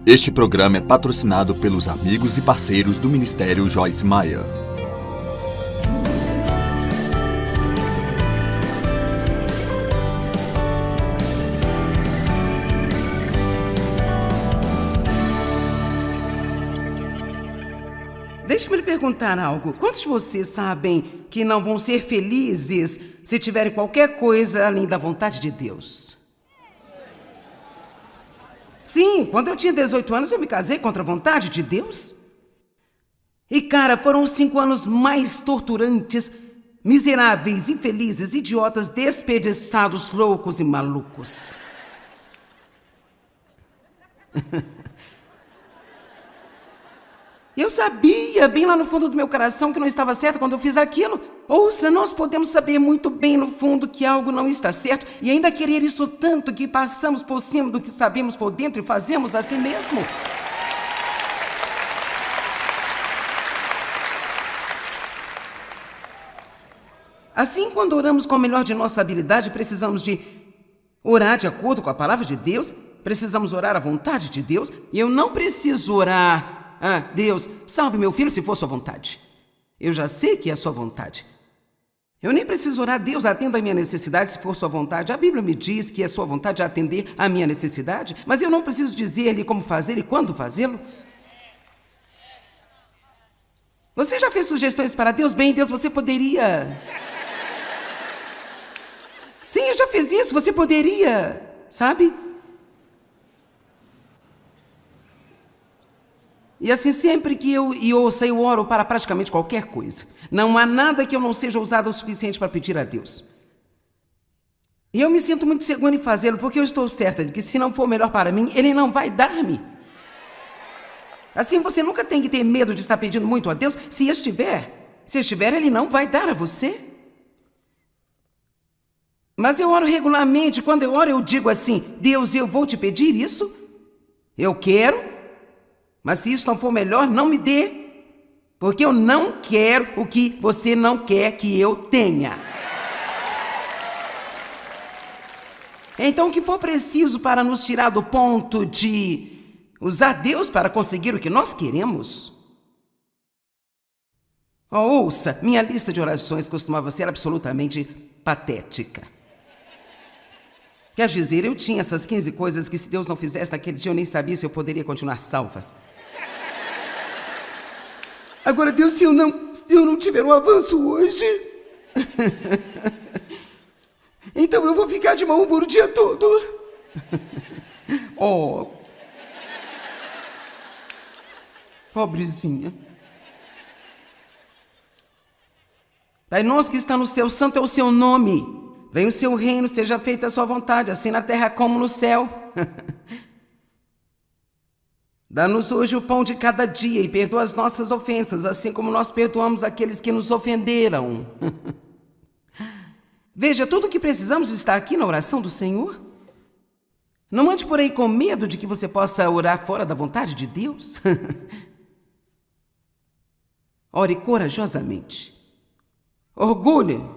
Este programa é patrocinado pelos amigos e parceiros do Ministério Joyce Meyer. Deixe-me lhe perguntar algo. Quantos de vocês sabem que não vão ser felizes se tiverem qualquer coisa além da vontade de Deus? Sim, quando eu tinha 18 anos eu me casei contra a vontade de Deus. E cara, foram os 5 anos mais torturantes, miseráveis, infelizes, idiotas, desperdiçados, loucos e malucos. Eu sabia, bem lá no fundo do meu coração, que não estava certo quando eu fiz aquilo. Ouça, nós podemos saber muito bem no fundo que algo não está certo e ainda querer isso tanto que passamos por cima do que sabemos por dentro e fazemos assim mesmo. Assim, quando oramos com o melhor de nossa habilidade, precisamos de orar de acordo com a palavra de Deus, precisamos orar à vontade de Deus, e eu não preciso orar... Deus, salve meu filho se for sua vontade. Eu já sei que é a sua vontade. Eu nem preciso orar, Deus, atenda a minha necessidade se for sua vontade. A Bíblia me diz que é sua vontade atender a minha necessidade, mas eu não preciso dizer-lhe como fazer e quando fazê-lo. Você já fez sugestões para Deus? Bem, Deus, você poderia... Sim, eu já fiz isso, você poderia, sabe? E assim, sempre que eu oro para praticamente qualquer coisa. Não há nada que eu não seja ousado o suficiente para pedir a Deus. E eu me sinto muito segura em fazê-lo, porque eu estou certa de que se não for melhor para mim, Ele não vai dar-me. Assim, você nunca tem que ter medo de estar pedindo muito a Deus. Se estiver, Ele não vai dar a você. Mas eu oro regularmente. Quando eu oro, eu digo assim: Deus, eu vou te pedir isso. Eu quero. Mas se isso não for melhor, não me dê, porque eu não quero o que você não quer que eu tenha. Então, o que for preciso para nos tirar do ponto de usar Deus para conseguir o que nós queremos. Ouça, minha lista de orações costumava ser absolutamente patética. Quer dizer, eu tinha essas 15 coisas que se Deus não fizesse naquele dia, eu nem sabia se eu poderia continuar salva. Agora, Deus, se eu não tiver um avanço hoje, então eu vou ficar de mau humor o dia todo. Oh, pobrezinha. Pai nosso que está no céu, santo é o seu nome. Venha o seu reino, seja feita a sua vontade, assim na terra como no céu. Dá-nos hoje o pão de cada dia e perdoa as nossas ofensas, assim como nós perdoamos aqueles que nos ofenderam. Veja, tudo o que precisamos está aqui na oração do Senhor. Não ande por aí com medo de que você possa orar fora da vontade de Deus. Ore corajosamente. Orgulho.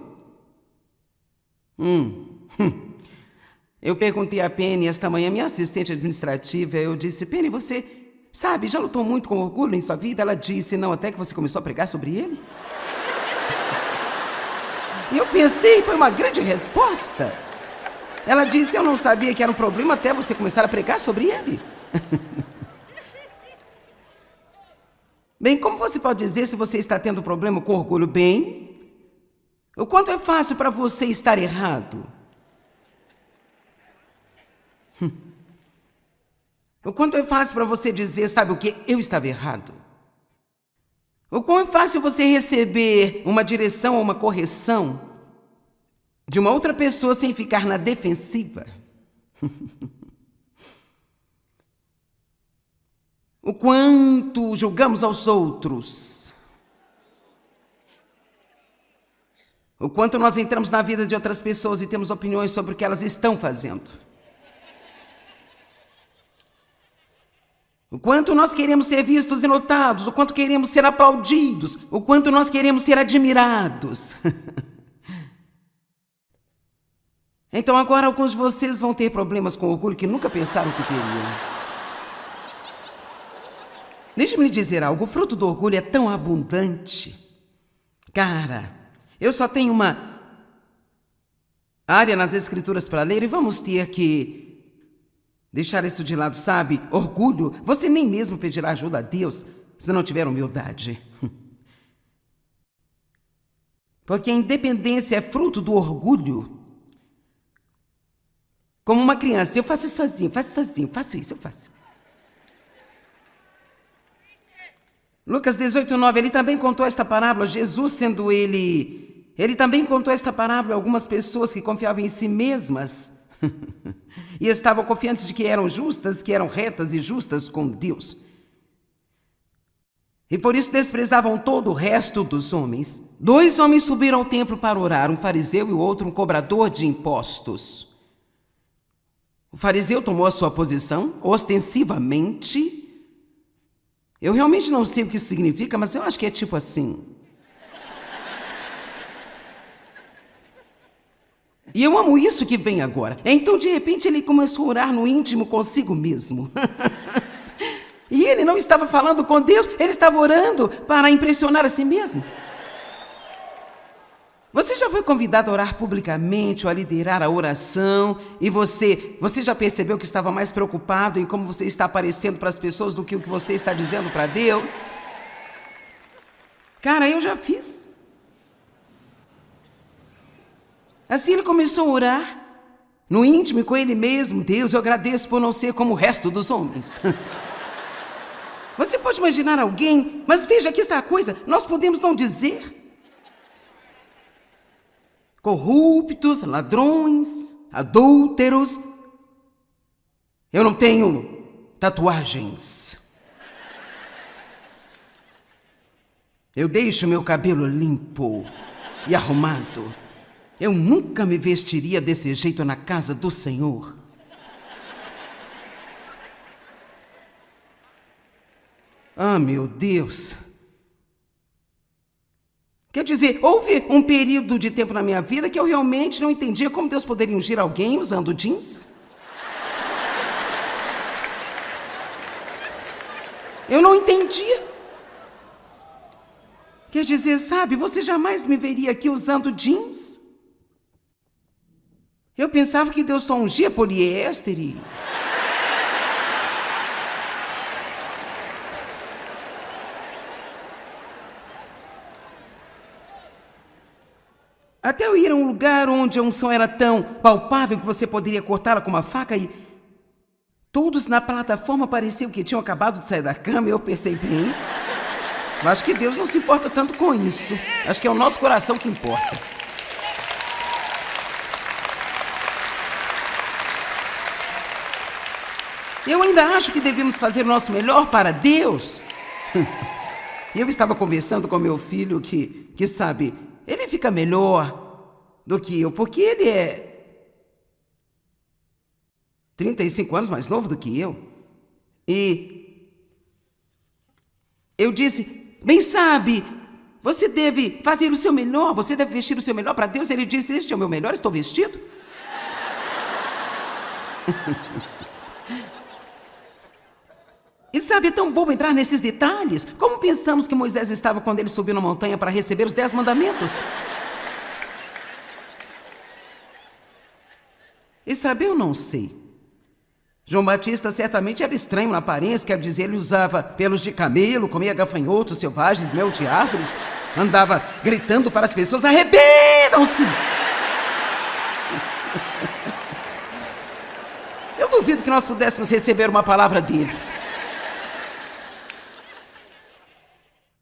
Eu perguntei a Penny esta manhã, minha assistente administrativa, eu disse: Penny, você... sabe, já lutou muito com orgulho em sua vida? Ela disse: não, até que você começou a pregar sobre ele. E eu pensei, foi uma grande resposta. Ela disse: eu não sabia que era um problema até você começar a pregar sobre ele. Bem, como você pode dizer se você está tendo problema com orgulho? Bem, o quanto é fácil para você estar errado. O quanto é fácil para você dizer, sabe o que? Eu estava errado. O quão é fácil você receber uma direção ou uma correção de uma outra pessoa sem ficar na defensiva. O quanto julgamos aos outros. O quanto nós entramos na vida de outras pessoas e temos opiniões sobre o que elas estão fazendo. O quanto nós queremos ser vistos e notados, o quanto queremos ser aplaudidos, o quanto nós queremos ser admirados. Então agora alguns de vocês vão ter problemas com orgulho que nunca pensaram que teriam. Deixe-me lhe dizer algo, o fruto do orgulho é tão abundante. Cara, eu só tenho uma área nas Escrituras para ler e vamos ter que deixar isso de lado, sabe? Orgulho, você nem mesmo pedirá ajuda a Deus se não tiver humildade. Porque a independência é fruto do orgulho. Como uma criança, eu faço isso sozinho, faço isso, eu faço. Lucas 18:9, ele também contou esta parábola, Jesus sendo ele também contou esta parábola a algumas pessoas que confiavam em si mesmas e estavam confiantes de que eram justas, que eram retas e justas com Deus. E por isso desprezavam todo o resto dos homens. 2 homens subiram ao templo para orar, um fariseu e o outro um cobrador de impostos. O fariseu tomou a sua posição ostensivamente. Eu realmente não sei o que isso significa, mas eu acho que é tipo assim. E eu amo isso que vem agora. Então, de repente, ele começou a orar no íntimo consigo mesmo. E ele não estava falando com Deus, ele estava orando para impressionar a si mesmo. Você já foi convidado a orar publicamente ou a liderar a oração e você já percebeu que estava mais preocupado em como você está aparecendo para as pessoas do que o que você está dizendo para Deus? Cara, eu já fiz. Assim ele começou a orar no íntimo com ele mesmo. Deus, eu agradeço por não ser como o resto dos homens. Você pode imaginar alguém, mas veja, aqui está a coisa, nós podemos não dizer. Corruptos, ladrões, adúlteros. Eu não tenho tatuagens. Eu deixo meu cabelo limpo e arrumado. Eu nunca me vestiria desse jeito na casa do Senhor. Ah, meu Deus! Quer dizer, houve um período de tempo na minha vida que eu realmente não entendia como Deus poderia ungir alguém usando jeans. Eu não entendia. Quer dizer, sabe, você jamais me veria aqui usando jeans. Eu pensava que Deus só ungia poliéster e... Até eu ir a um lugar onde a unção era tão palpável que você poderia cortá-la com uma faca e... Todos na plataforma pareciam que tinham acabado de sair da cama e eu pensei, bem... Eu acho que Deus não se importa tanto com isso. Acho que é o nosso coração que importa. Eu ainda acho que devemos fazer o nosso melhor para Deus. Eu estava conversando com meu filho que sabe... Ele fica melhor do que eu, porque ele é 35 anos mais novo do que eu. E eu disse, bem sabe, você deve fazer o seu melhor, você deve vestir o seu melhor para Deus. Ele disse, este é o meu melhor, estou vestido. E sabe, é tão bom entrar nesses detalhes. Como pensamos que Moisés estava quando ele subiu na montanha para receber os 10 mandamentos? E sabe, eu não sei. João Batista certamente era estranho na aparência, quer dizer, ele usava pelos de camelo, comia gafanhotos selvagens, mel de árvores, andava gritando para as pessoas, arrependam-se! Eu duvido que nós pudéssemos receber uma palavra dele.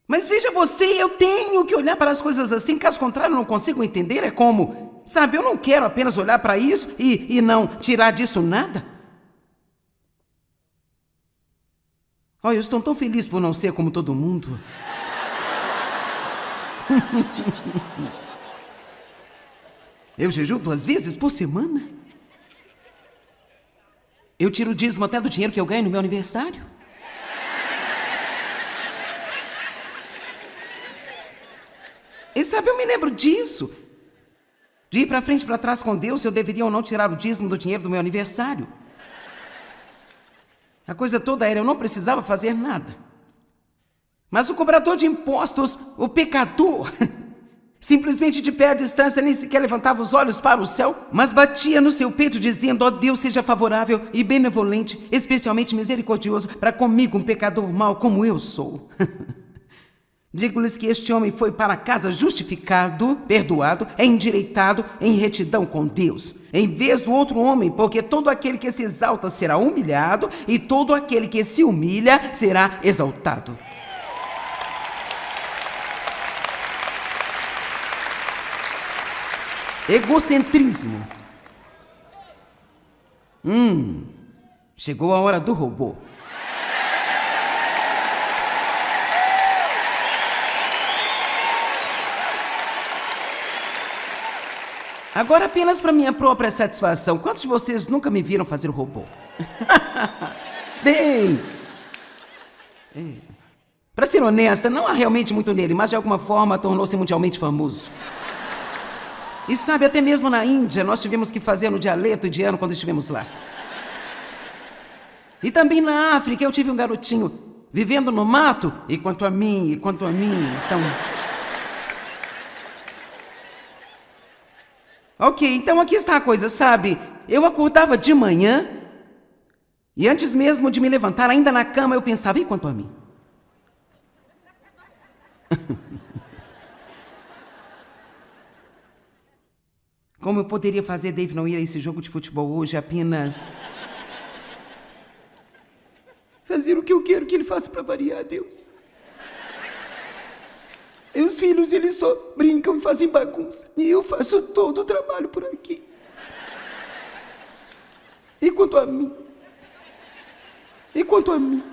Mas veja você, eu tenho que olhar para as coisas assim, caso contrário eu não consigo entender, é como, sabe, eu não quero apenas olhar para isso e não tirar disso nada. Olha, eu estou tão feliz por não ser como todo mundo. Eu jejuo 2 vezes por semana. Eu tiro o dízimo até do dinheiro que eu ganho no meu aniversário. E sabe, eu me lembro disso. De ir para frente e para trás com Deus, se eu deveria ou não tirar o dízimo do dinheiro do meu aniversário. A coisa toda era, eu não precisava fazer nada. Mas o cobrador de impostos, o pecador, simplesmente de pé à distância, nem sequer levantava os olhos para o céu, mas batia no seu peito dizendo: ó Deus, seja favorável e benevolente, especialmente misericordioso para comigo, um pecador mau como eu sou. Digo-lhes que este homem foi para casa justificado, perdoado, endireitado, em retidão com Deus, em vez do outro homem, porque todo aquele que se exalta será humilhado, e todo aquele que se humilha será exaltado. Egocentrismo. Chegou a hora do robô. Agora, apenas para minha própria satisfação, quantos de vocês nunca me viram fazer o robô? Bem, para ser honesta, não há realmente muito nele, mas de alguma forma tornou-se mundialmente famoso. E sabe, até mesmo na Índia, nós tivemos que fazer no dialeto indiano quando estivemos lá. E também na África, eu tive um garotinho vivendo no mato, e quanto a mim, então... Ok, então aqui está a coisa, sabe? Eu acordava de manhã e antes mesmo de me levantar, ainda na cama, eu pensava: e quanto a mim? Como eu poderia fazer Dave não ir a esse jogo de futebol hoje apenas... fazer o que eu quero que ele faça para variar, Deus. E os filhos, eles só brincam e fazem bagunça. E eu faço todo o trabalho por aqui. E quanto a mim? E quanto a mim?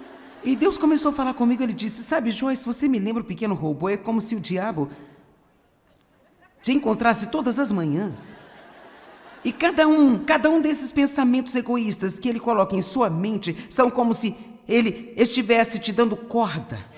E Deus começou a falar comigo, ele disse: sabe, Joyce, você me lembra o pequeno robô? É como se o diabo te encontrasse todas as manhãs. E cada um desses pensamentos egoístas que ele coloca em sua mente são como se ele estivesse te dando corda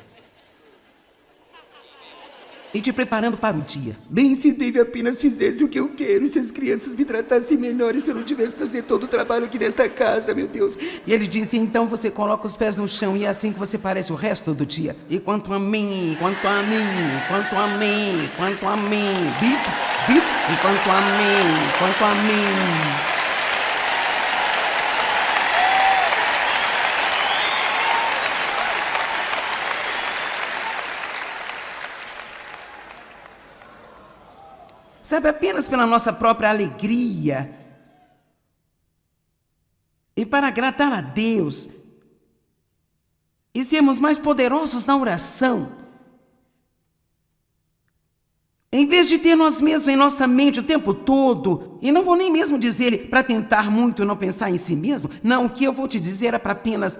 e te preparando para o dia. Bem, se Dave apenas fizesse o que eu quero, se as crianças me tratassem melhor e se eu não tivesse que fazer todo o trabalho aqui nesta casa, meu Deus. E ele disse: então você coloca os pés no chão e é assim que você parece o resto do dia. E quanto a mim, quanto a mim, quanto a mim, quanto a mim, bip, bip, e quanto a mim, quanto a mim. Sabe, apenas pela nossa própria alegria e para agradar a Deus e sermos mais poderosos na oração, em vez de ter nós mesmos em nossa mente o tempo todo, e não vou nem mesmo dizer para tentar muito não pensar em si mesmo, não, o que eu vou te dizer é para apenas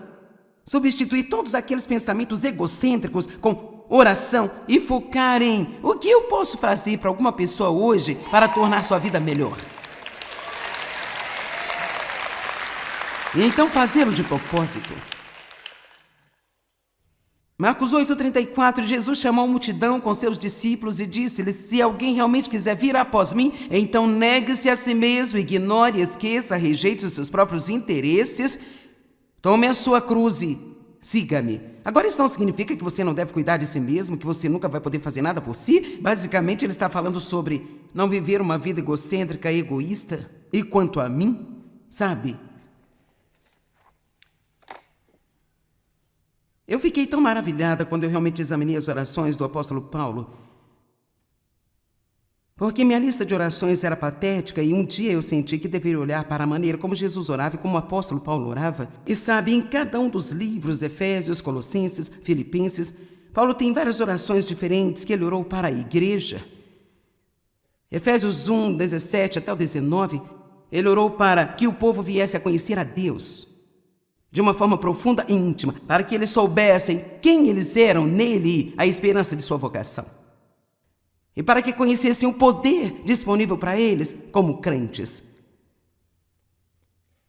substituir todos aqueles pensamentos egocêntricos com oração e focar em o que eu posso fazer para alguma pessoa hoje para tornar sua vida melhor. E então fazê-lo de propósito. Marcos 8,34, Jesus chamou a multidão com seus discípulos e disse-lhes: se alguém realmente quiser vir após mim, então negue-se a si mesmo, ignore, esqueça, rejeite os seus próprios interesses, tome a sua cruz e siga-me. Agora isso não significa que você não deve cuidar de si mesmo, que você nunca vai poder fazer nada por si. Basicamente ele está falando sobre não viver uma vida egocêntrica e egoísta. E quanto a mim, sabe? Eu fiquei tão maravilhada quando eu realmente examinei as orações do apóstolo Paulo, porque minha lista de orações era patética e um dia eu senti que deveria olhar para a maneira como Jesus orava e como o apóstolo Paulo orava. E sabe, em cada um dos livros, Efésios, Colossenses, Filipenses, Paulo tem várias orações diferentes que ele orou para a igreja. Efésios 1, 17 até o 19, ele orou para que o povo viesse a conhecer a Deus de uma forma profunda e íntima, para que eles soubessem quem eles eram nele, a esperança de sua vocação. E para que conhecessem o poder disponível para eles como crentes.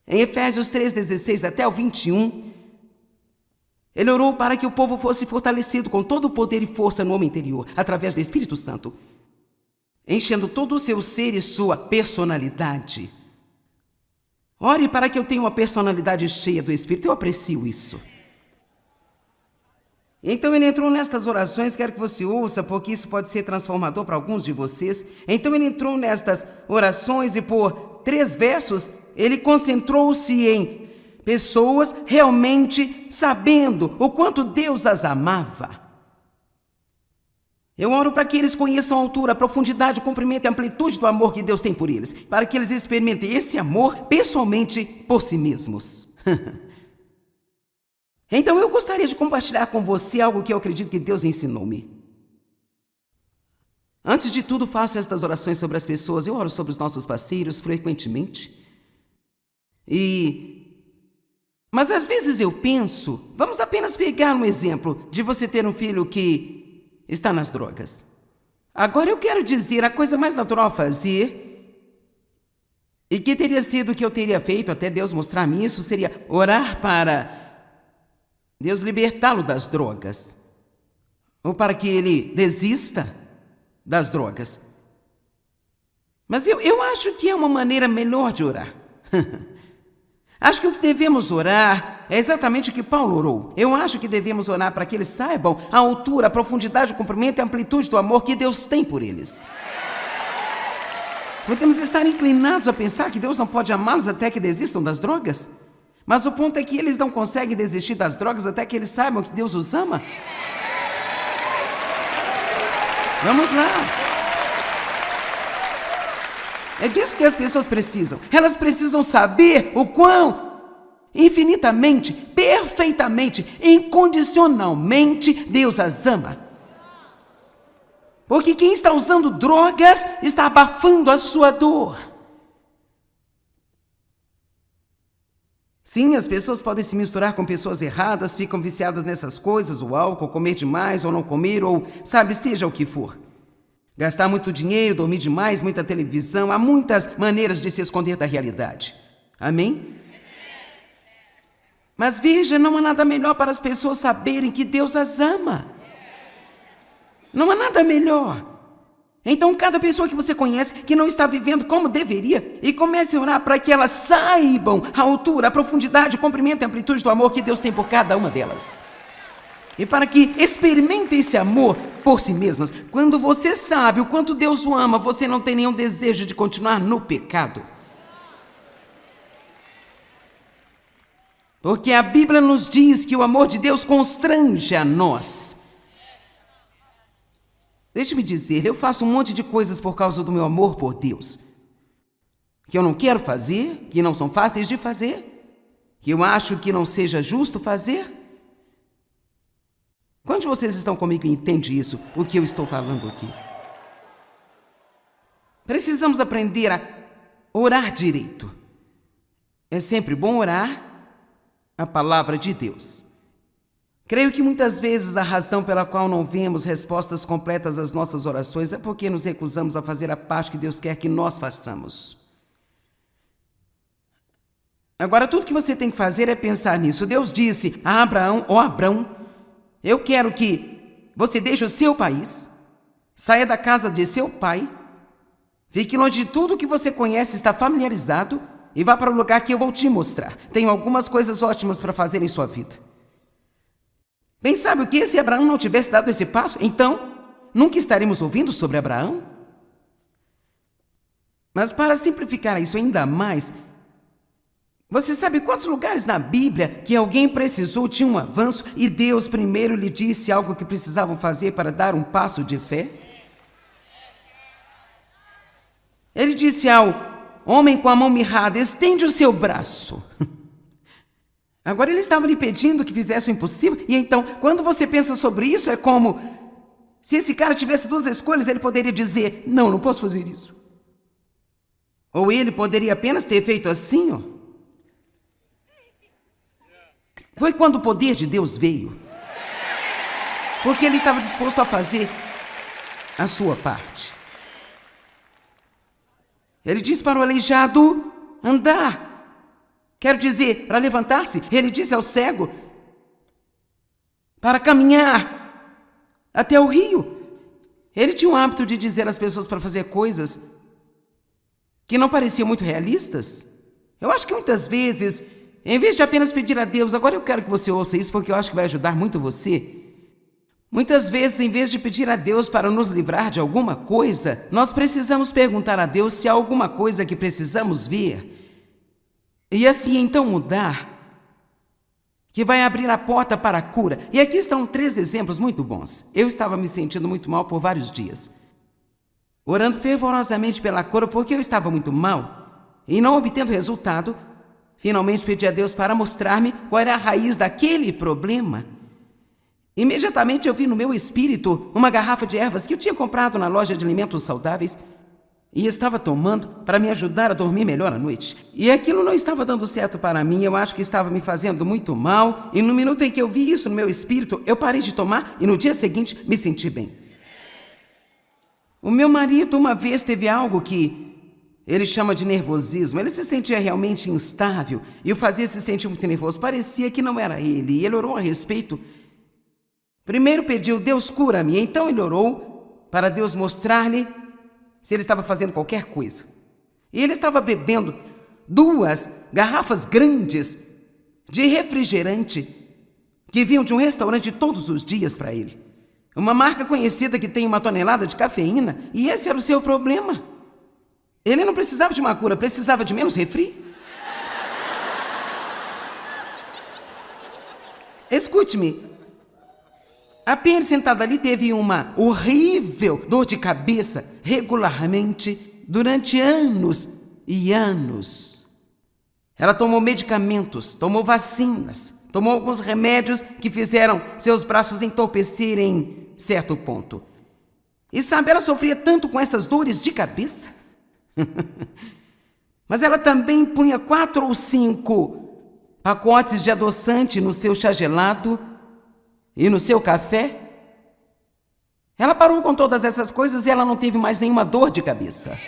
Em Efésios 3, 16 até o 21, ele orou para que o povo fosse fortalecido com todo o poder e força no homem interior, através do Espírito Santo, enchendo todo o seu ser e sua personalidade. Ore para que eu tenha uma personalidade cheia do Espírito, eu aprecio isso. Então ele entrou nestas orações, quero que você ouça, porque isso pode ser transformador para alguns de vocês. Então ele entrou nestas orações e por 3 versos, ele concentrou-se em pessoas realmente sabendo o quanto Deus as amava. Eu oro para que eles conheçam a altura, a profundidade, o comprimento e a amplitude do amor que Deus tem por eles, para que eles experimentem esse amor pessoalmente por si mesmos. Então eu gostaria de compartilhar com você algo que eu acredito que Deus ensinou-me. Antes de tudo, faço estas orações sobre as pessoas. Eu oro sobre os nossos parceiros frequentemente. Mas às vezes eu penso, vamos apenas pegar um exemplo de você ter um filho que está nas drogas. Agora eu quero dizer, a coisa mais natural a fazer, e que teria sido o que eu teria feito até Deus mostrar-me isso, seria orar para Deus libertá-lo das drogas, ou para que ele desista das drogas. Mas eu acho que é uma maneira melhor de orar. Acho que o que devemos orar é exatamente o que Paulo orou. Eu acho que devemos orar para que eles saibam a altura, a profundidade, o comprimento e a amplitude do amor que Deus tem por eles. Podemos estar inclinados a pensar que Deus não pode amá-los até que desistam das drogas. Mas o ponto é que eles não conseguem desistir das drogas até que eles saibam que Deus os ama. Vamos lá. É disso que as pessoas precisam. Elas precisam saber o quão infinitamente, perfeitamente, incondicionalmente Deus as ama. Porque quem está usando drogas está abafando a sua dor. Sim, as pessoas podem se misturar com pessoas erradas, ficam viciadas nessas coisas, o álcool, comer demais ou não comer, ou sabe, seja o que for. Gastar muito dinheiro, dormir demais, muita televisão, há muitas maneiras de se esconder da realidade. Amém? Mas veja, não há nada melhor para as pessoas saberem que Deus as ama. Não há nada melhor. Então, cada pessoa que você conhece que não está vivendo como deveria, e comece a orar para que elas saibam a altura, a profundidade, o comprimento e a amplitude do amor que Deus tem por cada uma delas. E para que experimentem esse amor por si mesmas. Quando você sabe o quanto Deus o ama, você não tem nenhum desejo de continuar no pecado. Porque a Bíblia nos diz que o amor de Deus constrange a nós. Deixe-me dizer, eu faço um monte de coisas por causa do meu amor por Deus. Que eu não quero fazer, que não são fáceis de fazer, que eu acho que não seja justo fazer. Quantos de vocês estão comigo e entendem isso, o que eu estou falando aqui? Precisamos aprender a orar direito. É sempre bom orar a palavra de Deus. Creio que muitas vezes a razão pela qual não vemos respostas completas às nossas orações é porque nos recusamos a fazer a parte que Deus quer que nós façamos. Agora, tudo que você tem que fazer é pensar nisso. Deus disse a Abraão, Abrão, eu quero que você deixe o seu país, saia da casa de seu pai, fique longe de tudo que você conhece, está familiarizado, e vá para o lugar que eu vou te mostrar. Tenho algumas coisas ótimas para fazer em sua vida. Bem, sabe o que? Se Abraão não tivesse dado esse passo, então nunca estaremos ouvindo sobre Abraão. Mas para simplificar isso ainda mais, você sabe quantos lugares na Bíblia que alguém precisou de um avanço e Deus primeiro lhe disse algo que precisavam fazer para dar um passo de fé? Ele disse ao homem com a mão mirrada, estende o seu braço. Agora ele estava lhe pedindo que fizesse o impossível, e então, quando você pensa sobre isso, é como se esse cara tivesse 2 escolhas, ele poderia dizer, não posso fazer isso. Ou ele poderia apenas ter feito assim, ó. Foi quando o poder de Deus veio. Porque ele estava disposto a fazer a sua parte. Ele disse para o aleijado andar. Quero dizer, para levantar-se. Ele disse ao cego para caminhar até o rio. Ele tinha o hábito de dizer às pessoas para fazer coisas que não pareciam muito realistas. Eu acho que muitas vezes, em vez de apenas pedir a Deus, agora eu quero que você ouça isso porque eu acho que vai ajudar muito você. Muitas vezes, em vez de pedir a Deus para nos livrar de alguma coisa, nós precisamos perguntar a Deus se há alguma coisa que precisamos ver e assim então mudar, que vai abrir a porta para a cura. E aqui estão 3 exemplos muito bons. Eu estava me sentindo muito mal por vários dias, orando fervorosamente pela cura porque eu estava muito mal e não obtendo resultado. Finalmente pedi a Deus para mostrar-me qual era a raiz daquele problema. Imediatamente eu vi no meu espírito uma garrafa de ervas que eu tinha comprado na loja de alimentos saudáveis e estava tomando para me ajudar a dormir melhor à noite. E aquilo não estava dando certo para mim, eu acho que estava me fazendo muito mal. E no minuto em que eu vi isso no meu espírito, eu parei de tomar e no dia seguinte me senti bem. O meu marido uma vez teve algo que ele chama de nervosismo. Ele se sentia realmente instável e o fazia se sentir muito nervoso. Parecia que não era ele. E ele orou a respeito. Primeiro pediu, Deus cura-me. Então ele orou para Deus mostrar-lhe se ele estava fazendo qualquer coisa. E ele estava bebendo 2 garrafas grandes de refrigerante que vinham de um restaurante todos os dias para ele. Uma marca conhecida que tem 1 tonelada de cafeína. E esse era o seu problema. Ele não precisava de uma cura, precisava de menos refri. Escute-me. A Penny sentada ali teve uma horrível dor de cabeça regularmente durante anos e anos. Ela tomou medicamentos, tomou vacinas, tomou alguns remédios que fizeram seus braços entorpecerem em certo ponto. E sabe, ela sofria tanto com essas dores de cabeça. Mas ela também punha 4 ou 5 pacotes de adoçante no seu chá gelado e no seu café. Ela parou com todas essas coisas e ela não teve mais nenhuma dor de cabeça.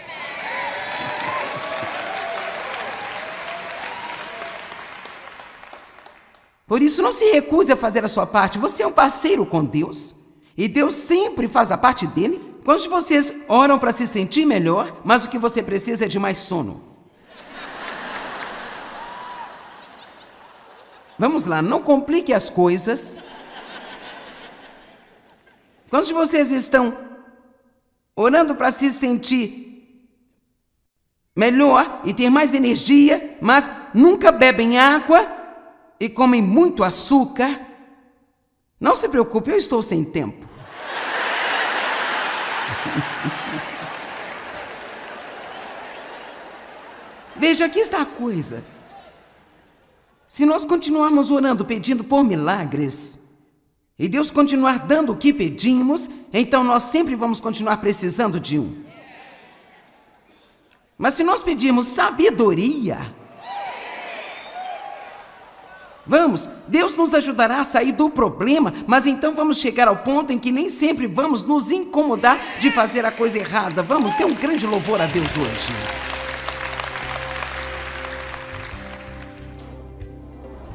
Por isso, não se recuse a fazer a sua parte. Você é um parceiro com Deus e Deus sempre faz a parte dele. Quantos de vocês oram para se sentir melhor, mas o que você precisa é de mais sono? Vamos lá, não complique as coisas. Quantos de vocês estão orando para se sentir melhor e ter mais energia, mas nunca bebem água e comem muito açúcar? Não se preocupe, eu estou sem tempo. Veja, aqui está a coisa. Se nós continuarmos orando, pedindo por milagres, e Deus continuar dando o que pedimos, então nós sempre vamos continuar precisando de um. Mas se nós pedirmos sabedoria, Deus nos ajudará a sair do problema, mas então vamos chegar ao ponto em que nem sempre vamos nos incomodar de fazer a coisa errada. Vamos ter um grande louvor a Deus hoje.